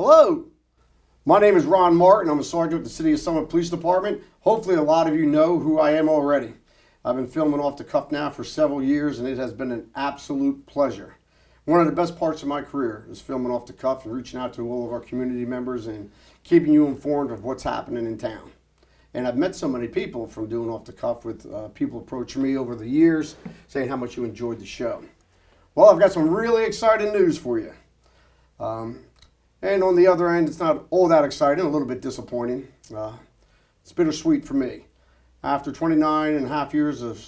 Hello, my name is Ron Martin. I'm a sergeant with the City of Summit Police Department. Hopefully a lot of you know who I am already. I've been filming Off the Cuff now for several years, and it has been an absolute pleasure. One of the best parts of my career is filming Off the Cuff and reaching out to all of our community members and keeping you informed of what's happening in town. And I've met so many people from doing Off the Cuff with people approaching me over the years saying how much you enjoyed the show. Well, I've got some really exciting news for you. And on the other end, it's not all that exciting, a little bit disappointing. It's bittersweet for me. After 29 and a half years of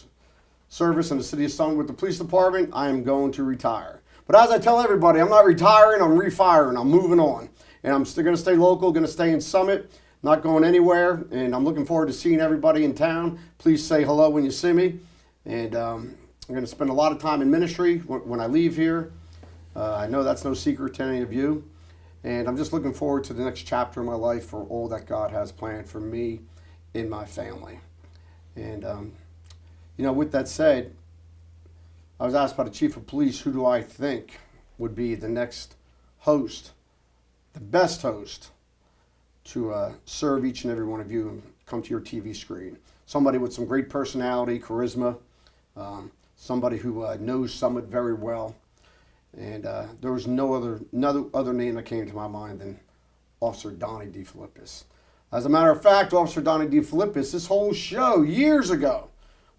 service in the City of Summit with the police department, I am going to retire. But as I tell everybody, I'm not retiring, I'm refiring, I'm moving on. And I'm still going to stay local, going to stay in Summit, not going anywhere. And I'm looking forward to seeing everybody in town. Please say hello when you see me. And I'm going to spend a lot of time in ministry when I leave here. I know that's no secret to any of you. And I'm just looking forward to the next chapter of my life for all that God has planned for me and my family. And, with that said, I was asked by the chief of police, who do I think would be the next host, the best host to serve each and every one of you and come to your TV screen. Somebody with some great personality, charisma, somebody who knows Summit very well. And there was no other name that came to my mind than Officer Donnie DeFilippis. As a matter of fact, Officer Donnie DeFilippis, this whole show years ago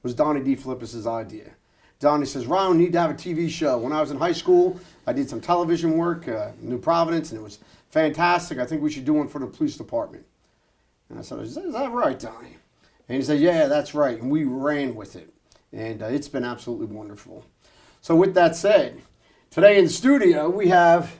was Donnie DeFilippis' idea. Donnie says, Ron, we need to have a TV show. When I was in high school, I did some television work in New Providence, and it was fantastic. I think we should do one for the police department. And I said, is that right, Donnie? And he said, yeah, that's right. And we ran with it. And it's been absolutely wonderful. So with that said, today in the studio, we have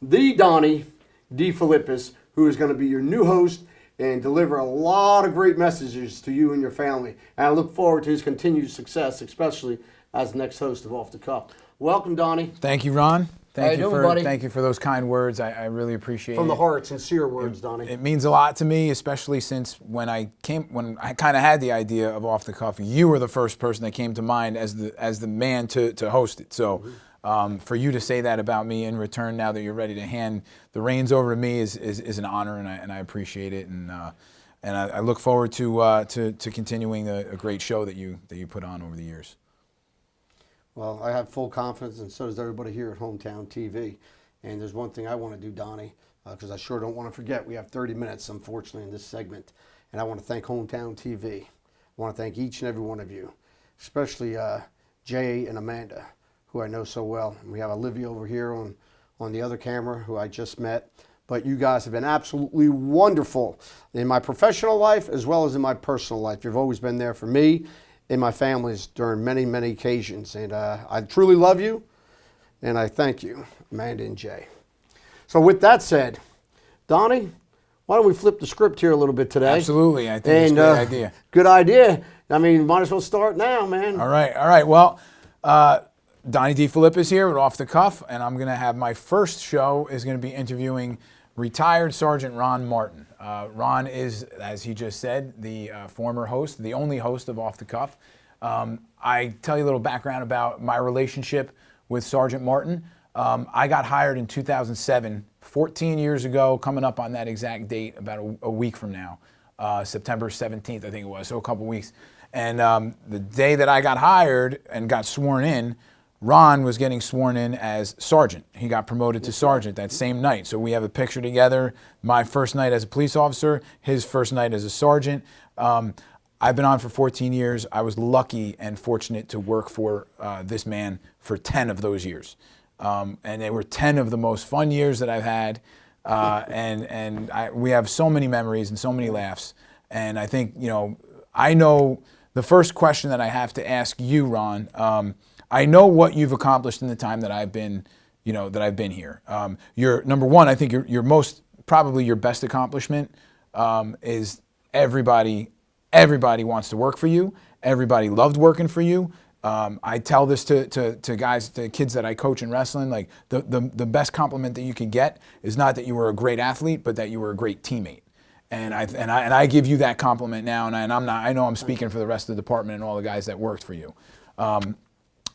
the Donnie DeFilippis, who is going to be your new host and deliver a lot of great messages to you and your family. And I look forward to his continued success, especially as the next host of Off the Cuff. Welcome, Donnie. Thank you, Ron. Thank you for those kind words. I really appreciate it. From the heart, sincere words, Donnie. It means a lot to me, especially since when I kind of had the idea of Off the Cuff, you were the first person that came to mind as the man to host it. So for you to say that about me in return, now that you're ready to hand the reins over to me, is an honor, and I appreciate it, and I look forward to continuing a great show that you put on over the years. Well, I have full confidence, and so does everybody here at Hometown TV. And there's one thing I want to do, Donnie, because I sure don't want to forget. We have 30 minutes, unfortunately, in this segment. And I want to thank Hometown TV. I want to thank each and every one of you, especially Jay and Amanda, who I know so well. And we have Olivia over here on the other camera, who I just met. But you guys have been absolutely wonderful in my professional life as well as in my personal life. You've always been there for me and my families during many, many occasions. And I truly love you, and I thank you, Amanda and Jay. So with that said, Donnie, why don't we flip the script here a little bit today? Absolutely. I think it's a good idea. Good idea. I mean, might as well start now, man. All right. Well, Donnie DeFilippis here with Off the Cuff, and I'm going to have my first show is going to be interviewing retired Sergeant Ron Martin. Ron is, as he just said, the former host, the only host of Off the Cuff. I tell you a little background about my relationship with Sergeant Martin. I got hired in 2007, 14 years ago, coming up on that exact date, about a week from now, September 17th, I think it was, so a couple weeks. And the day that I got hired and got sworn in, Ron was getting sworn in as sergeant. He got promoted to sergeant that same night. So we have a picture together, my first night as a police officer, his first night as a sergeant. I've been on for 14 years. I was lucky and fortunate to work for this man for 10 of those years. And they were 10 of the most fun years that I've had. We have so many memories and so many laughs. And I think, I know the first question that I have to ask you, Ron, I know what you've accomplished in the time that I've been, here. Your number one, I think your probably your best accomplishment is everybody wants to work for you. Everybody loved working for you. I tell this to guys, to kids that I coach in wrestling, like the best compliment that you can get is not that you were a great athlete, but that you were a great teammate. And I give you that compliment now, and I know I'm speaking for the rest of the department and all the guys that worked for you.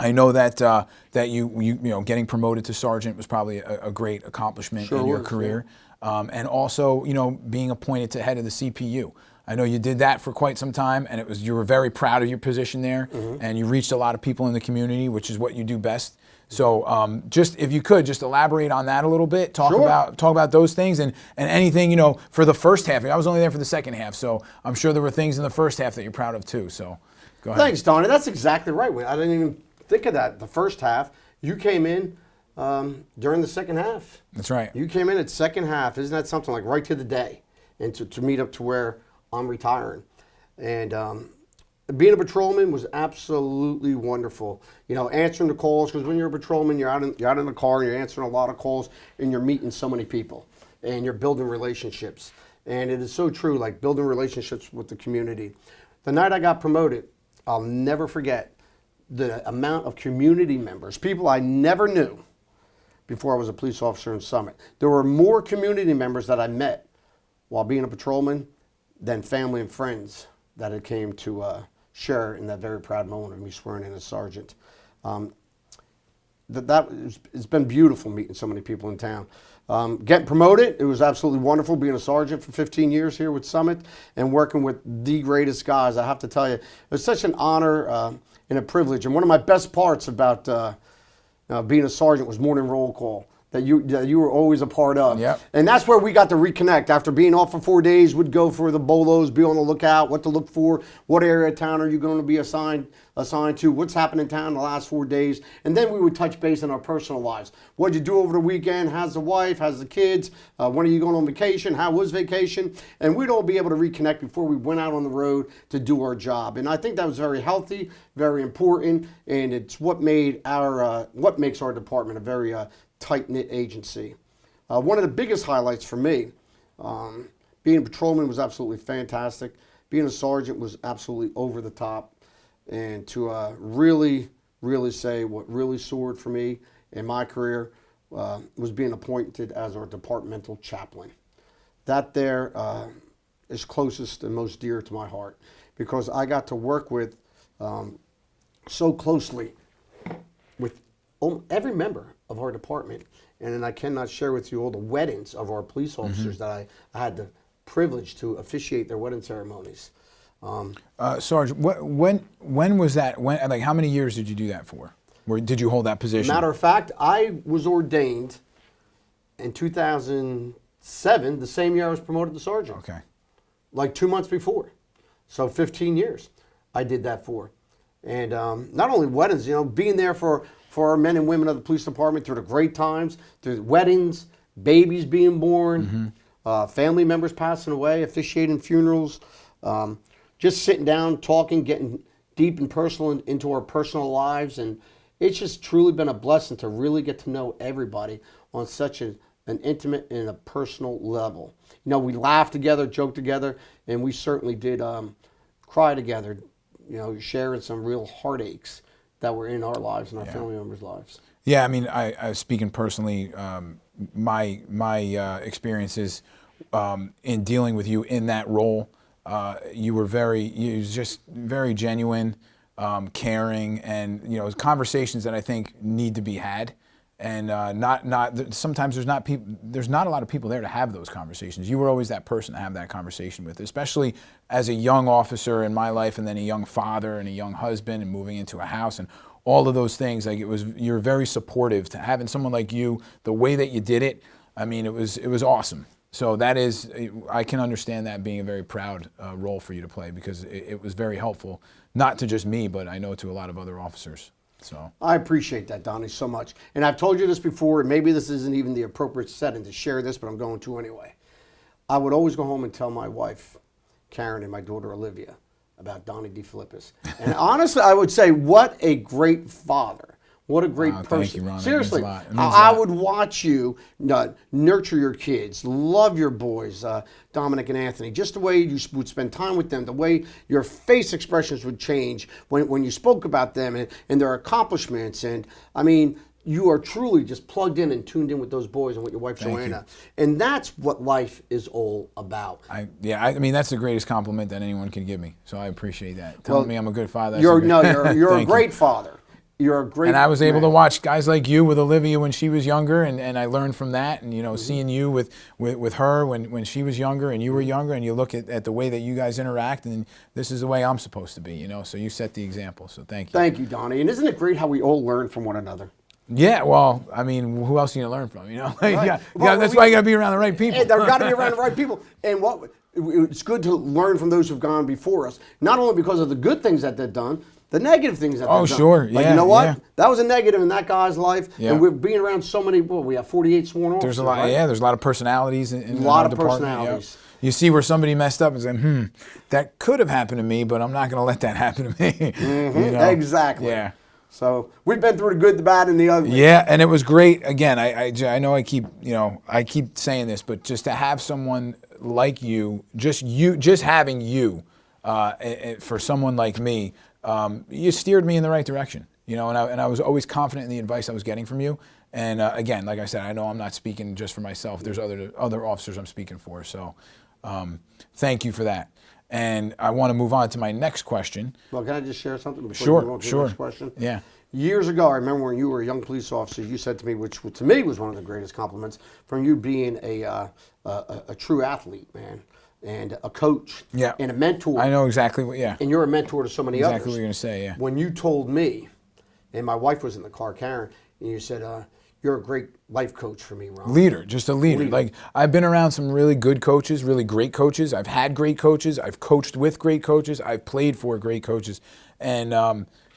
I know that you getting promoted to sergeant was probably a great accomplishment in your career. and also, being appointed to head of the CPU. I know you did that for quite some time, and you were very proud of your position there, and you reached a lot of people in the community, which is what you do best. So, just if you could just elaborate on that a little bit, talk about those things, and anything for the first half. I was only there for the second half, so I'm sure there were things in the first half that you're proud of too. So, go ahead. Thanks, Donnie. That's exactly right. I didn't even think of that. The first half, you came in during the second half. That's right. You came in at second half. Isn't that something, like right to the day, and to meet up to where I'm retiring. And being a patrolman was absolutely wonderful. Answering the calls, because when you're a patrolman, you're out in the car, and you're answering a lot of calls, and you're meeting so many people, and you're building relationships. And it is so true, like building relationships with the community. The night I got promoted, I'll never forget the amount of community members, people I never knew before I was a police officer in Summit. There were more community members that I met while being a patrolman than family and friends that it came to share in that very proud moment of me swearing in as sergeant. It's been beautiful meeting so many people in town. Getting promoted, it was absolutely wonderful being a sergeant for 15 years here with Summit and working with the greatest guys. I have to tell you, it was such an honor and a privilege. And one of my best parts about being a sergeant was morning roll call that you were always a part of. Yep. And that's where we got to reconnect. After being off for 4 days, we'd go for the bolos, be on the lookout, what to look for, what area of town are you going to be assigned to, what's happened in town the last 4 days. And then we would touch base in our personal lives. What'd you do over the weekend? How's the wife? How's the kids? When are you going on vacation? How was vacation? And we'd all be able to reconnect before we went out on the road to do our job. And I think that was very healthy, very important, and it's what makes our department a very tight-knit agency. One of the biggest highlights for me, being a patrolman was absolutely fantastic. Being a sergeant was absolutely over the top. And to really say what really soared for me in my career was being appointed as our departmental chaplain. That there is closest and most dear to my heart, because I got to work with so closely with every member of our department. And then I cannot share with you all the weddings of our police officers that I had the privilege to officiate their wedding ceremonies. Sarge, when was that? How many years did you do that for? Did you hold that position? Matter of fact, I was ordained in 2007, the same year I was promoted to sergeant. Okay. Like 2 months before. So 15 years I did that for. And not only weddings, being there for our men and women of the police department through the great times, through the weddings, babies being born, family members passing away, officiating funerals, just sitting down, talking, getting deep and personal into our personal lives. And it's just truly been a blessing to really get to know everybody on such an intimate and a personal level. We laughed together, joked together, and we certainly did cry together, sharing some real heartaches that were in our lives and our family members' lives. Yeah, I mean, I speaking personally, my experiences in dealing with you in that role, you were just very genuine, caring, and conversations that I think need to be had. And sometimes there's not a lot of people there to have those conversations. You were always that person to have that conversation with, especially as a young officer in my life, and then a young father and a young husband, and moving into a house and all of those things. You're very supportive to having someone like you. The way that you did it, I mean, it was awesome. So I can understand that being a very proud role for you to play, because it was very helpful, not to just me, but I know to a lot of other officers. So I appreciate that, Donnie, so much. And I've told you this before, and maybe this isn't even the appropriate setting to share this, but I'm going to anyway. I would always go home and tell my wife, Karen, and my daughter, Olivia, about Donnie DeFilippis. And honestly, I would say, what a great father. What a great person. Thank you, Ron. Seriously, It means a lot. I would watch you nurture your kids, love your boys, Dominic and Anthony, just the way you would spend time with them, the way your face expressions would change when you spoke about them and their accomplishments. And I mean, you are truly just plugged in and tuned in with those boys and with your wife, Joanna. And that's what life is all about. I mean, that's the greatest compliment that anyone can give me. So I appreciate that. Telling me I'm a good father. You're a great father. You're a great And I was able to man. watch guys like you with Olivia when she was younger, and I learned from that. And, seeing you with her when she was younger and you were younger, and you look at the way that you guys interact, and this is the way I'm supposed to be, so you set the example. So thank you. Thank you, Donnie. And isn't it great how we all learn from one another? Yeah, well, I mean, who else are you going to learn from, Right. That's why you got to be around the right people. They've got to be around the right people. And it's good to learn from those who've gone before us, not only because of the good things that they've done, the negative things that they've done. Oh, sure. Like, Yeah, you know what? yeah. That was a negative in that guy's life. Yeah. And we're being around so many, we have 48 sworn officers. There's a lot, right? there's a lot of personalities in A lot our of department. personalities. You see where somebody messed up and say, that could have happened to me, but I'm not going to let that happen to me. Exactly. Yeah. So we've been through the good, the bad, and the ugly. Yeah, and it was great. Again, I know I keep saying this, but just to have someone like you, just having you, for someone like me, you steered me in the right direction. And I was always confident in the advice I was getting from you. And again, like I said, I know I'm not speaking just for myself. There's other officers I'm speaking for. So thank you for that. And I want to move on to my next question. Well, can I just share something before Sure, you move on to the sure. next question? Yeah. Years ago, I remember when you were a young police officer, you said to me, which to me was one of the greatest compliments, from you being a true athlete, man, and a coach, Yeah. and a mentor. I know exactly what. Yeah. And you're a mentor to so many others. Exactly what you're gonna say. Yeah. When you told me, and my wife was in the car, Karen, and you said, "You're a great life coach for me, Ron." Leader, just a leader. Like, I've been around some really good coaches, really great coaches. I've had great coaches. I've coached with great coaches. I've played for great coaches. And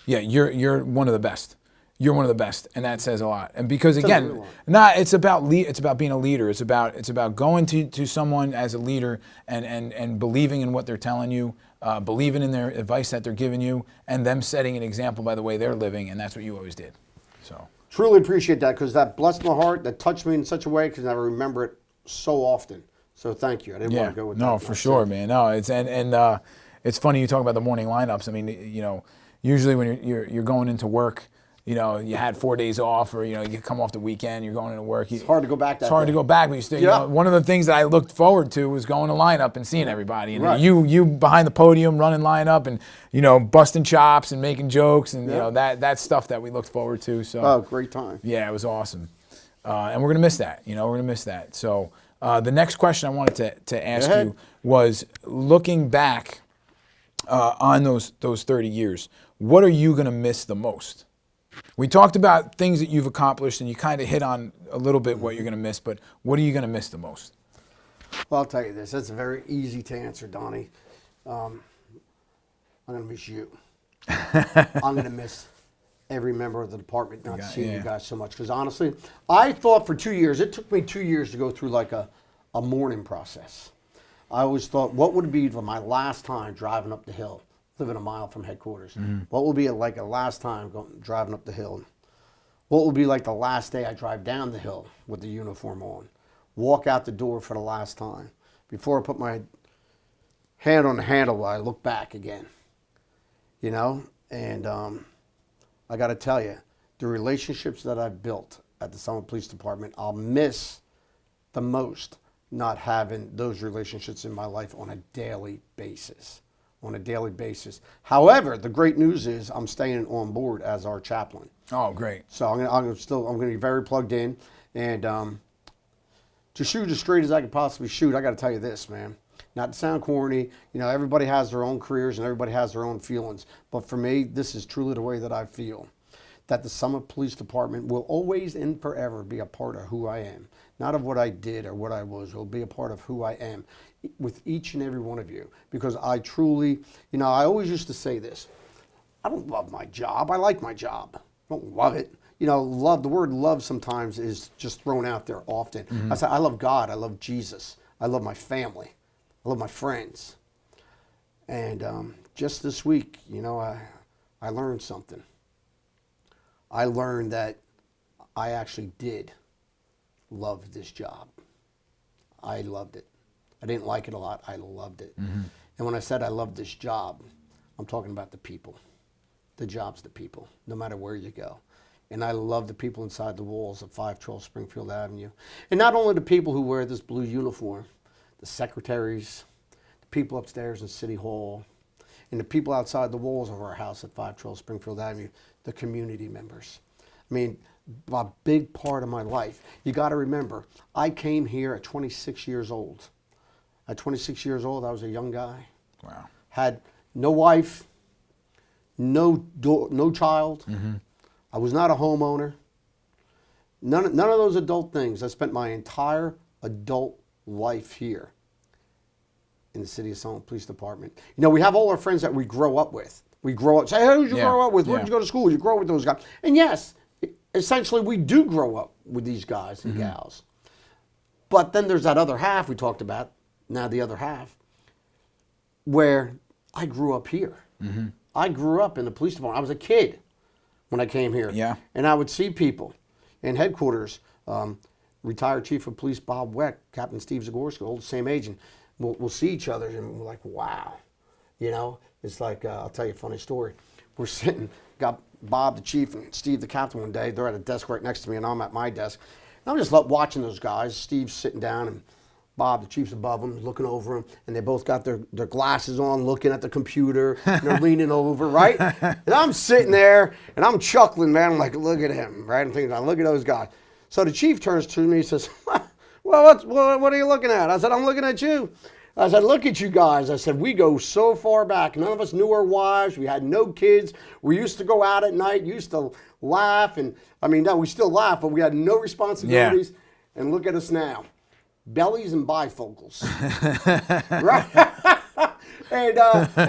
yeah, you're one of the best. You're one of the best, and that says a lot. And because again, it's about being a leader. It's about going to someone as a leader and believing in what they're telling you, believing in their advice that they're giving you, and them setting an example by the way they're living. And that's what you always did. So. Truly appreciate that, because that blessed my heart, that touched me in such a way, because I remember it so often. So thank you. I didn't want to go with that. No, for sure, man. No, it's it's funny you talk about the morning lineups. I mean, usually when you're going into work, you had 4 days off, or you come off the weekend, you're going into work. It's hard to go back. It's hard to go back, but you still, one of the things that I looked forward to was going to lineup and seeing everybody. And you behind the podium running lineup and busting chops and making jokes and that's stuff that we looked forward to. So great time. Yeah, it was awesome, and we're gonna miss that. We're gonna miss that. So the next question I wanted to ask you was, looking back on those 30 years, what are you gonna miss the most? We talked about things that you've accomplished, and you kind of hit on a little bit what you're going to miss, but what are you going to miss the most? Well, I'll tell you this. That's very easy to answer, Donnie. I'm going to miss you. I'm going to miss every member of the department, not seeing you guys so much. Because honestly, I thought for 2 years, it took me 2 years to go through like a mourning process. I always thought, what would it be for my last time driving up the hill? Living a mile from headquarters. What will be like a last time driving up the hill? What will be like the last day I drive down the hill with the uniform on? Walk out the door for the last time. Before I put my hand on the handle, I look back again. And I got to tell you, the relationships that I've built at the Summit Police Department, I'll miss the most not having those relationships in my life on a daily basis. However, the great news is I'm staying on board as our chaplain. Oh, great. So I'm gonna be very plugged in, and to shoot as straight as I could possibly shoot. I got to tell you this, man. Not to sound corny, everybody has their own careers and everybody has their own feelings. But for me, this is truly the way that I feel. That the Summit Police Department will always and forever be a part of who I am. Not of what I did or what I was. It will be a part of who I am with each and every one of you. Because I truly, I always used to say this. I don't love my job. I like my job. I don't love it. The word love sometimes is just thrown out there often. I say, I love God. I love Jesus. I love my family. I love my friends. And just this week, I learned something. I learned that I actually did love this job. I loved it. I didn't like it a lot. I loved it. And when I said I love this job, I'm talking about the people. The job's the people, no matter where you go. And I love the people inside the walls of 512 Springfield Avenue. And not only the people who wear this blue uniform, the secretaries, the people upstairs in City Hall, and the people outside the walls of our house at 512 Springfield Avenue, the community members. I mean, a big part of my life. You got to remember, I came here at 26 years old. At 26 years old, I was a young guy. Wow. Had no wife, no child. I was not a homeowner. None of those adult things. I spent my entire adult life here in the City of Summerlin Police Department. You know, we have all our friends that we grow up with. We grow up, say, hey, who did you grow up with? Where did you go to school? You grow up with those guys. And yes, essentially we do grow up with these guys and gals. But then there's that other half we talked about, now the other half, where I grew up here. I grew up in the police department. I was a kid when I came here. Yeah. And I would see people in headquarters, retired Chief of Police Bob Weck, Captain Steve Zagorski, all the same age, and we'll see each other and we're like, wow. You know, it's like, I'll tell you a funny story. We're sitting, got Bob the chief and Steve the captain one day. They're at a desk right next to me and I'm at my desk. And I'm just watching those guys. Steve's sitting down and Bob the chief's above them, looking over them, and they both got their glasses on, looking at the computer, and they're leaning over, right? And I'm sitting there and I'm chuckling, man. I'm like, look at him, right? I'm thinking, look at those guys. So the chief turns to me and says, well, what are you looking at? I said, I'm looking at you. I said, look at you guys. I said, we go so far back. None of us knew our wives. We had no kids. We used to go out at night, used to laugh. And I mean, no, we still laugh, but we had no responsibilities. Yeah. And look at us now. Bellies and bifocals. Right? And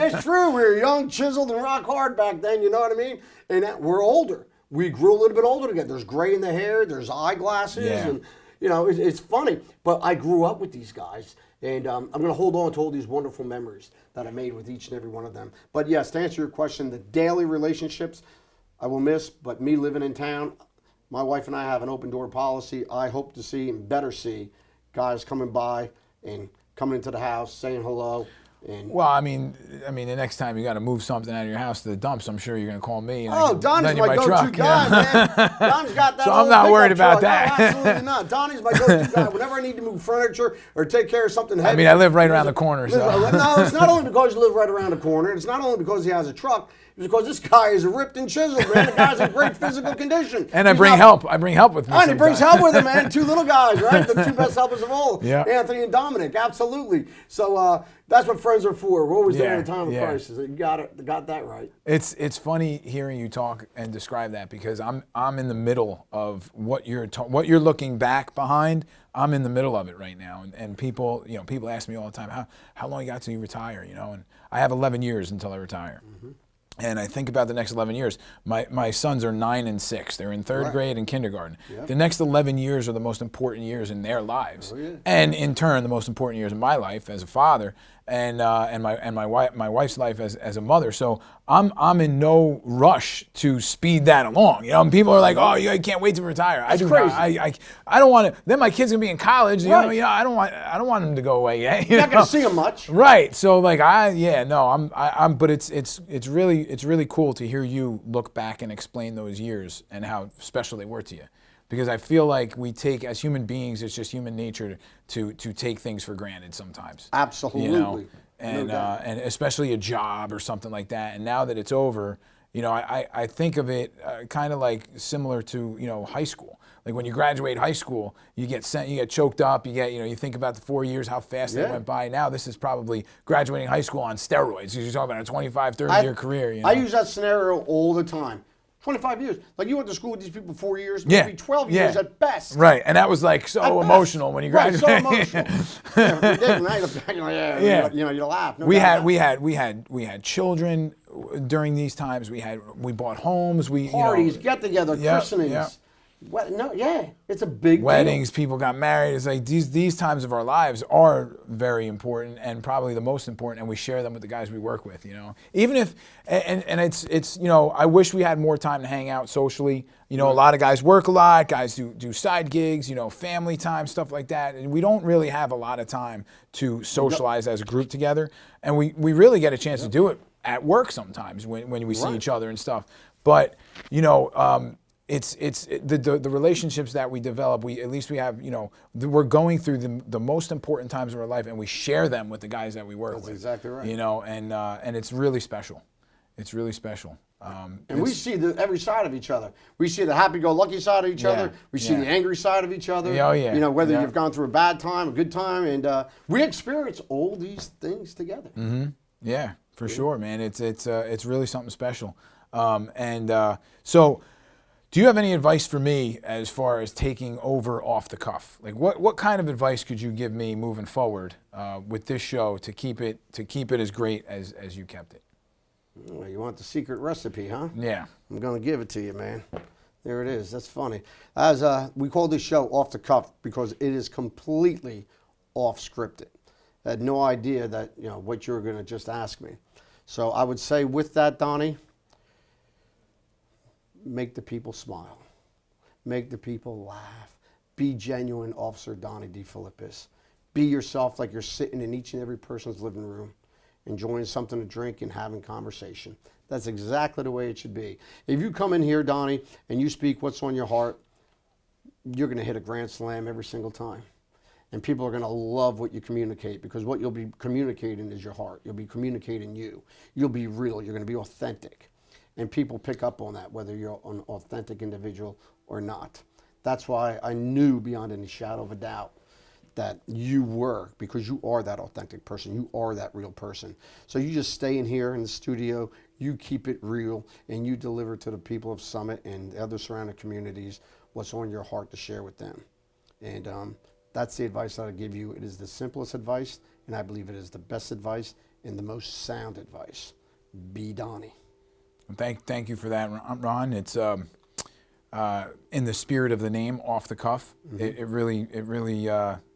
it's true. We were young, chiseled, and rock hard back then. You know what I mean? And we're older. We grew a little bit older together. There's gray in the hair. There's eyeglasses. Yeah. And, you know, it's funny. But I grew up with these guys. And I'm going to hold on to all these wonderful memories that I made with each and every one of them. But yes, to answer your question, the daily relationships I will miss, but me living in town, my wife and I have an open door policy. I hope to see and better see guys coming by and coming into the house, saying hello. And well, I mean, the next time you got to move something out of your house to the dumps, I'm sure you're going to call me. And Donnie's my go-to guy, man. Donnie's got that. So I'm not worried about truck. that. No, absolutely not. Donnie's my go-to guy. Whenever I need to move furniture or take care of something heavy. I mean, I live right around the corner. So. No, it's not only because you live right around the corner. It's not only because he has a truck. It's because this guy is ripped and chiseled, man. The guy's in great physical condition. And I bring help. I bring help with me. And he brings help with him, man. Two little guys, right? The two best helpers of all. Yeah. Anthony and Dominic, absolutely. So that's what friends are for. We're always there in a time of crisis. You got that right. It's funny hearing you talk and describe that because I'm in the middle of what you're looking back behind. I'm in the middle of it right now, and people ask me all the time how long you got till you retire, and I have 11 years until I retire. And I think about the next 11 years. My sons are 9 and 6. They're in third grade and kindergarten. Yep. The next 11 years are the most important years in their lives, and in turn, the most important years in my life as a father, and my wife's life as a mother. So I'm in no rush to speed that along. And people are like, oh, you can't wait to retire. That's crazy. I don't want to. Then my kid's gonna be in college. Right. I don't want them to go away. You're not gonna see them much. Right. So but it's really cool to hear you look back and explain those years and how special they were to you. Because I feel like we take, as human beings, it's just human nature to take things for granted sometimes. Absolutely. And especially a job or something like that. And now that it's over, I think of it kind of like similar to high school. Like when you graduate high school, you get choked up, you think about the 4 years, how fast they went by. Now this is probably graduating high school on steroids. You're talking about a 25, 30-year career. I use that scenario all the time. 25 years. Like you went to school with these people 4 years, maybe 12 years at best. Right, and that was like so emotional when you graduated. Right, so emotional. You laugh. No we had children during these times. We bought homes. Parties, get-together, christenings. Yeah. It's a big weddings. deal. People got married. It's like these times of our lives are very important and probably the most important, and we share them with the guys we work with. Even if and it's I wish we had more time to hang out socially. A lot of guys work a lot. Guys do side gigs. Family time, stuff like that, and we don't really have a lot of time to socialize as a group together. And we really get a chance to do it at work sometimes when we see each other and stuff. But it's the relationships that we develop. At least we have, we're going through the most important times of our life, and we share them with the guys that we work with. That's exactly right. And it's really special. It's really special. And we see every side of each other. We see the happy-go-lucky side of each other. We see the angry side of each other. Oh, yeah. Whether you've gone through a bad time, a good time, and we experience all these things together. Mm-hmm. Yeah, for sure, man. It's really something special. So, do you have any advice for me as far as taking over off the cuff? Like, what kind of advice could you give me moving forward with this show to keep it as great as you kept it? Well, you want the secret recipe, huh? Yeah. I'm going to give it to you, man. There it is. That's funny. As we call this show Off the Cuff because it is completely off scripted. I had no idea that, what you were going to just ask me. So I would say with that, Donnie, make the people smile. Make the people laugh. Be genuine, Officer Donnie DeFilippis. Be yourself like you're sitting in each and every person's living room, enjoying something to drink and having conversation. That's exactly the way it should be. If you come in here, Donnie, and you speak what's on your heart, you're going to hit a grand slam every single time. And people are going to love what you communicate because what you'll be communicating is your heart. You'll be communicating you. You'll be real. You're going to be authentic. And people pick up on that, whether you're an authentic individual or not. That's why I knew beyond any shadow of a doubt that you were, because you are that authentic person. You are that real person. So you just stay in here in the studio, you keep it real, and you deliver to the people of Summit and the other surrounding communities what's on your heart to share with them. And that's the advice that I give you. It is the simplest advice, and I believe it is the best advice and the most sound advice. Be Donnie. Thank you for that, Ron. It's in the spirit of the name, Off the Cuff. Mm-hmm.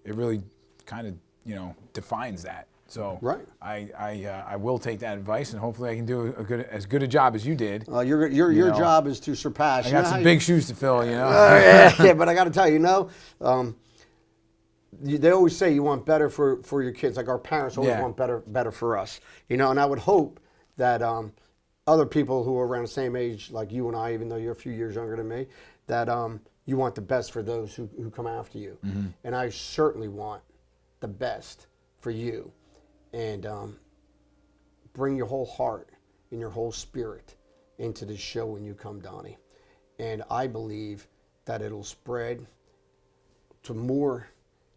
It really kind of defines that. So right. I will take that advice, and hopefully I can do as good a job as you did. Your job is to surpass. I got some big shoes to fill, yeah, but I got to tell you, they always say you want better for your kids. Like our parents always want better for us. And I would hope that other people who are around the same age like you and I, even though you're a few years younger than me, that you want the best for those who come after you. Mm-hmm. And I certainly want the best for you. And bring your whole heart and your whole spirit into this show when you come, Donnie. And I believe that it'll spread to more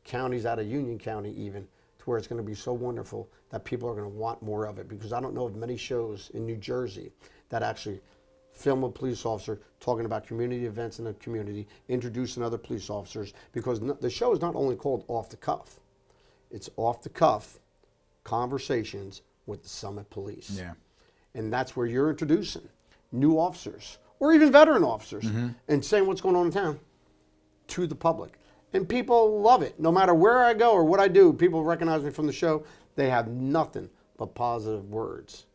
counties out of Union County even, to where it's going to be so wonderful that people are going to want more of it. Because I don't know of many shows in New Jersey that actually film a police officer talking about community events in the community, introducing other police officers. Because the show is not only called Off the Cuff, it's Off the Cuff Conversations with the Summit Police. Yeah. And that's where you're introducing new officers or even veteran officers and saying what's going on in town to the public. And people love it. No matter where I go or what I do, people recognize me from the show. They have nothing but positive words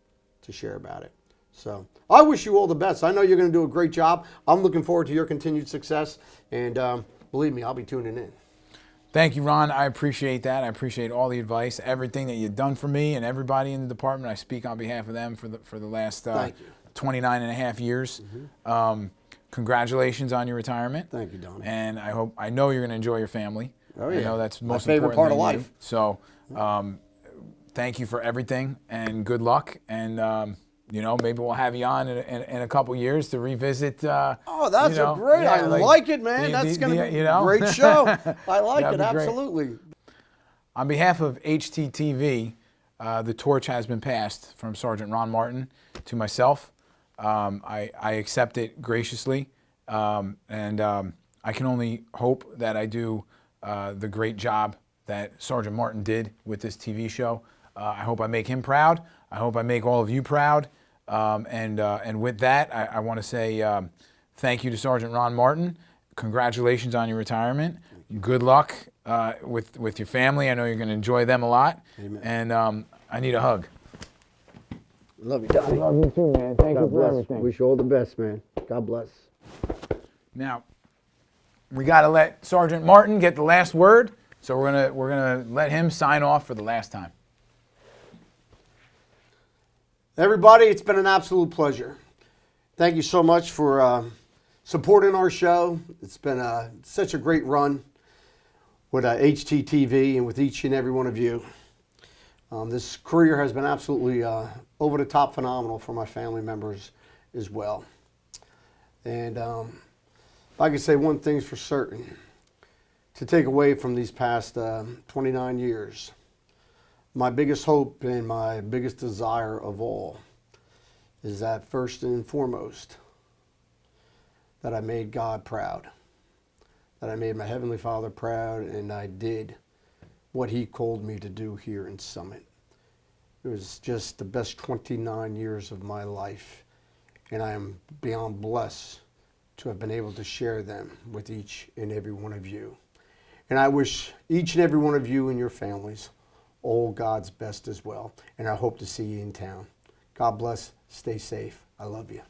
to share about it. So I wish you all the best. I know you're going to do a great job. I'm looking forward to your continued success. And believe me, I'll be tuning in. Thank you, Ron. I appreciate that. I appreciate all the advice, everything that you've done for me and everybody in the department. I speak on behalf of them for the last 29 and a half years. Mm-hmm. Congratulations on your retirement. Thank you, Donnie. And I know you're going to enjoy your family. Oh, yeah. I know that's most my favorite important part of than life. You. So thank you for everything and good luck. And maybe we'll have you on in a couple years to revisit. That's a great. I like it, man. That's going to be a great show. I like it, absolutely. Great. On behalf of HTTV, the torch has been passed from Sergeant Ron Martin to myself. I accept it graciously, and I can only hope that I do the great job that Sergeant Martin did with this TV show. I hope I make him proud. I hope I make all of you proud. And with that, I want to say thank you to Sergeant Ron Martin. Congratulations on your retirement. Good luck with your family. I know you're going to enjoy them a lot. Amen. And I need a hug. Love you, Donnie. Love you too, man. Thank you for everything. Wish you all the best, man. God bless. Now, we got to let Sergeant Martin get the last word, so we're gonna let him sign off for the last time. Everybody, it's been an absolute pleasure. Thank you so much for supporting our show. It's been such a great run with HTTV and with each and every one of you. This career has been absolutely over the top phenomenal for my family members as well. And if I could say one thing's for certain, to take away from these past 29 years, my biggest hope and my biggest desire of all is that first and foremost, that I made God proud, that I made my Heavenly Father proud, and I did what He called me to do here in Summit. It was just the best 29 years of my life, and I am beyond blessed to have been able to share them with each and every one of you. And I wish each and every one of you and your families all God's best as well, and I hope to see you in town. God bless, stay safe, I love you.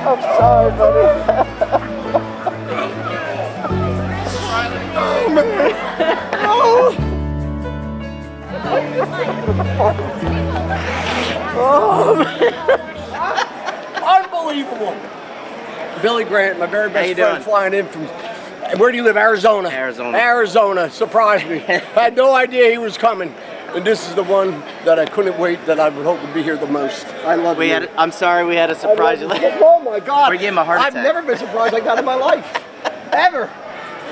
I'm sorry, buddy. Oh, man. Oh, man. Unbelievable. Billy Grant, my very best friend, flying in from, where do you live? Arizona. Arizona. Surprised me. I had no idea he was coming. And this is the one that I couldn't wait, that I would hope would be here the most. I love you. I'm sorry we had to surprise you. Oh my God. We gave him a heart attack. I've never been surprised like that in my life. Ever.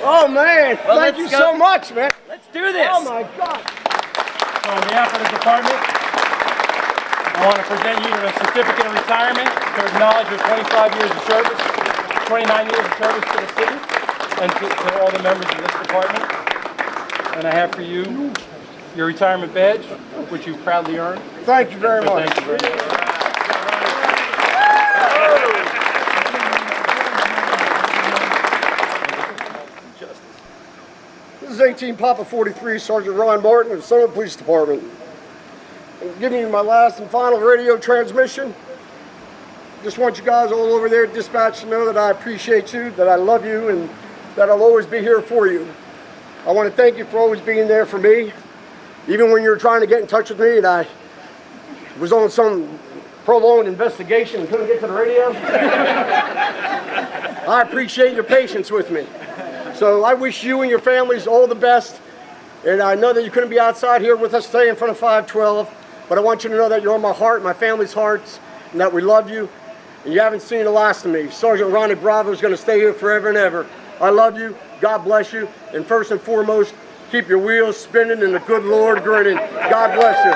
Oh man. Well, thank you so much, man. Let's do this. Oh my God. So on behalf of the department, I want to present you with a certificate of retirement to acknowledge your 25 years of service, 29 years of service to the city, and to all the members of this department. And I have for you your retirement badge, which you've proudly earned. Thank you very much. Thank you very much. This is 18 Papa 43, Sergeant Ron Martin of the Summit Police Department. I'm giving you my last and final radio transmission. Just want you guys all over there at dispatch to know that I appreciate you, that I love you, and that I'll always be here for you. I want to thank you for always being there for me. Even when you were trying to get in touch with me and I was on some prolonged investigation and couldn't get to the radio. I appreciate your patience with me. So I wish you and your families all the best. And I know that you couldn't be outside here with us today in front of 512, but I want you to know that you're on my heart, my family's hearts, and that we love you. And you haven't seen the last of me. Sergeant Ronnie Bravo is going to stay here forever and ever. I love you. God bless you. And first and foremost, keep your wheels spinning and the good Lord grinning. God bless you.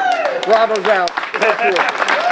Bravo's out. Thank you.